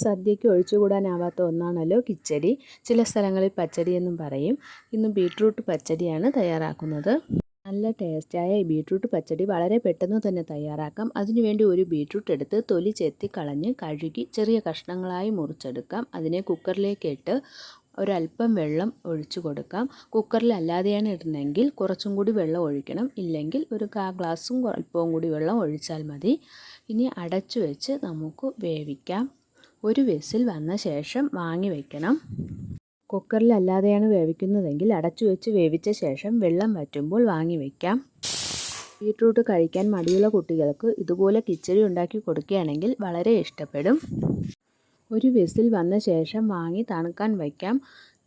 സദ്യയ്ക്ക് ഒഴിച്ചുകൂടാനാവാത്ത ഒന്നാണല്ലോ കിച്ചടി. ചില സ്ഥലങ്ങളിൽ പച്ചടി എന്നും പറയും. ഇന്ന് ബീട്രൂട്ട് പച്ചടിയാണ് തയ്യാറാക്കുന്നത്. നല്ല ടേസ്റ്റായ ഈ ബീട്രൂട്ട് പച്ചടി വളരെ പെട്ടെന്ന് തന്നെ തയ്യാറാക്കാം. അതിനുവേണ്ടി ഒരു ബീട്രൂട്ട് എടുത്ത് തൊലി ചെത്തിക്കളഞ്ഞ് കഴുകി ചെറിയ കഷ്ണങ്ങളായി മുറിച്ചെടുക്കാം. അതിനെ കുക്കറിലേക്ക് ഇട്ട് ഒരല്പം വെള്ളം ഒഴിച്ചു കൊടുക്കാം. കുക്കറിൽ അല്ലാതെയാണ് ഇടുന്നതെങ്കിൽ കുറച്ചും കൂടി വെള്ളം ഒഴിക്കണം. ഇല്ലെങ്കിൽ ഒരു ഗ്ലാസും അല്പവും കൂടി വെള്ളം ഒഴിച്ചാൽ മതി. ഇനി അടച്ചു വെച്ച് നമുക്ക് വേവിക്കാം. ഒരു വിസിൽ വന്ന ശേഷം വാങ്ങി വയ്ക്കണം. കുക്കറിൽ അല്ലാതെയാണ് വേവിക്കുന്നതെങ്കിൽ അടച്ചു വെച്ച് വേവിച്ച ശേഷം വെള്ളം വറ്റുമ്പോൾ വാങ്ങി വയ്ക്കാം. ബീട്രൂട്ട് കഴിക്കാൻ മടിയുള്ള കുട്ടികൾക്ക് ഇതുപോലെ കിച്ചടി ഉണ്ടാക്കി കൊടുക്കുകയാണെങ്കിൽ വളരെ ഇഷ്ടപ്പെടും. ഒരു വിസിൽ വന്ന ശേഷം വാങ്ങി തണുക്കാൻ വയ്ക്കാം.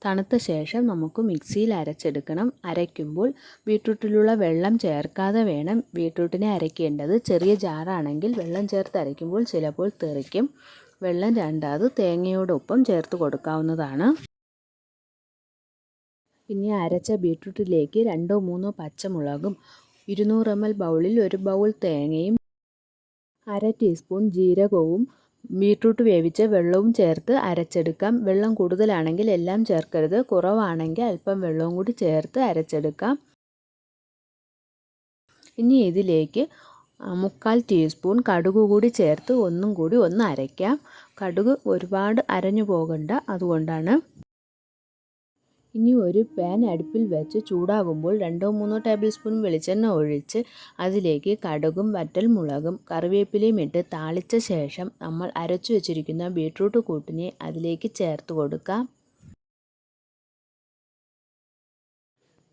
തണുത്ത ശേഷം നമുക്ക് മിക്സിയിൽ അരച്ചെടുക്കണം. അരയ്ക്കുമ്പോൾ ബീട്രൂട്ടിലുള്ള വെള്ളം ചേർക്കാതെ വേണം ബീട്രൂട്ടിനെ അരയ്ക്കേണ്ടത്. ചെറിയ ജാറാണെങ്കിൽ വെള്ളം ചേർത്ത് അരയ്ക്കുമ്പോൾ ചിലപ്പോൾ തെറിക്കും. വെള്ളം രണ്ടാമത് തേങ്ങയോടൊപ്പം ചേർത്ത് കൊടുക്കാവുന്നതാണ്. ഇനി അരച്ച ബീട്രൂട്ടിലേക്ക് 2-3 പച്ചമുളകും 200 ml ബൗളിൽ 1 ബൗൾ തേങ്ങയും 1/2 ടീസ്പൂൺ ജീരകവും ബീട്രൂട്ട് വേവിച്ച വെള്ളവും ചേർത്ത് അരച്ചെടുക്കാം. വെള്ളം കൂടുതലാണെങ്കിൽ എല്ലാം ചേർക്കരുത്. കുറവാണെങ്കിൽ അല്പം വെള്ളവും കൂടി ചേർത്ത് അരച്ചെടുക്കാം. ഇനി ഇതിലേക്ക് 3/4 ടീസ്പൂൺ കടുക് കൂടി ചേർത്ത് ഒന്നും കൂടി ഒന്ന് അരയ്ക്കാം. കടുക് ഒരുപാട് അരഞ്ഞു പോകണ്ട, അതുകൊണ്ടാണ്. ഇനി ഒരു പാൻ അടുപ്പിൽ വെച്ച് ചൂടാകുമ്പോൾ 2-3 ടേബിൾ സ്പൂൺ വെളിച്ചെണ്ണ ഒഴിച്ച് അതിലേക്ക് കടുകും വറ്റൽമുളകും കറിവേപ്പിലയും ഇട്ട് താളിച്ച ശേഷം നമ്മൾ അരച്ചു വെച്ചിരിക്കുന്ന ബീട്രൂട്ട് കൂട്ടിനെ അതിലേക്ക് ചേർത്ത് കൊടുക്കാം.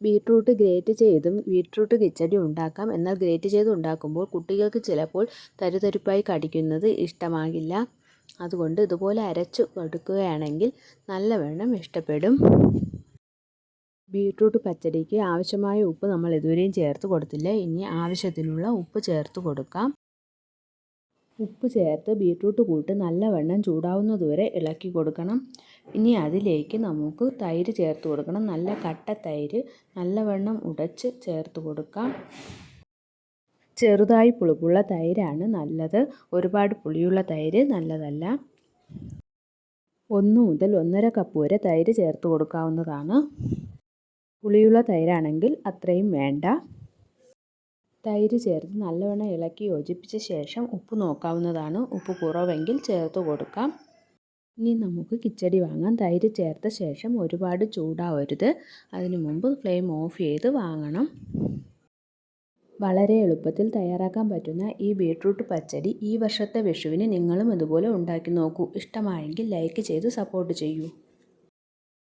ബീട്രൂട്ട് ഗ്രേറ്റ് ചെയ്തും ബീട്രൂട്ട് കിച്ചടി ഉണ്ടാക്കാം. എന്നാൽ ഗ്രേറ്റ് ചെയ്ത് ഉണ്ടാക്കുമ്പോൾ കുട്ടികൾക്ക് ചിലപ്പോൾ തരിതരിപ്പായി കടിക്കുന്നത് ഇഷ്ടമാകില്ല. അതുകൊണ്ട് ഇതുപോലെ അരച്ചു കൊടുക്കുകയാണെങ്കിൽ നല്ലവണ്ണം ഇഷ്ടപ്പെടും. ബീട്രൂട്ട് പച്ചടിക്ക് ആവശ്യമായ ഉപ്പ് നമ്മൾ ഇതുവരെയും ചേർത്ത് കൊടുത്തില്ല. ഇനി ആവശ്യത്തിനുള്ള ഉപ്പ് ചേർത്ത് കൊടുക്കാം. ഉപ്പ് ചേർത്ത് ബീട്രൂട്ട് കൂട്ട് നല്ലവണ്ണം ചൂടാവുന്നതുവരെ ഇളക്കി കൊടുക്കണം. ഇനി അതിലേക്ക് നമുക്ക് തൈര് ചേർത്ത് കൊടുക്കണം. നല്ല കട്ട തൈര് നല്ലവണ്ണം ഉടച്ച് ചേർത്ത് കൊടുക്കാം. ചെറുതായി പുളിപ്പുള്ള തൈരാണ് നല്ലത്. ഒരുപാട് പുളിയുള്ള തൈര് നല്ലതല്ല. 1 മുതൽ 1.5 കപ്പ് വരെ തൈര് ചേർത്ത് കൊടുക്കാവുന്നതാണ്. പുളിയുള്ള തൈരാണെങ്കിൽ അത്രയും വേണ്ട. തൈര് ചേർത്ത് നല്ലവണ്ണം ഇളക്കി യോജിപ്പിച്ച ശേഷം ഉപ്പ് നോക്കാവുന്നതാണ്. ഉപ്പ് കുറവെങ്കിൽ ചേർത്ത് കൊടുക്കാം. ഇനി നമുക്ക് കിച്ചടി വാങ്ങാം. തൈര് ചേർത്ത ശേഷം ഒരുപാട് ചൂടാവരുത്. അതിനു മുമ്പ് ഫ്ലെയിം ഓഫ് ചെയ്ത് വാങ്ങണം. വളരെ എളുപ്പത്തിൽ തയ്യാറാക്കാൻ പറ്റുന്ന ഈ ബീട്രൂട്ട് പച്ചടി ഈ വർഷത്തെ വിഷുവിന് നിങ്ങളും ഇതുപോലെ ഉണ്ടാക്കി നോക്കൂ. ഇഷ്ടമായെങ്കിൽ ലൈക്ക് ചെയ്ത് സപ്പോർട്ട് ചെയ്യൂ.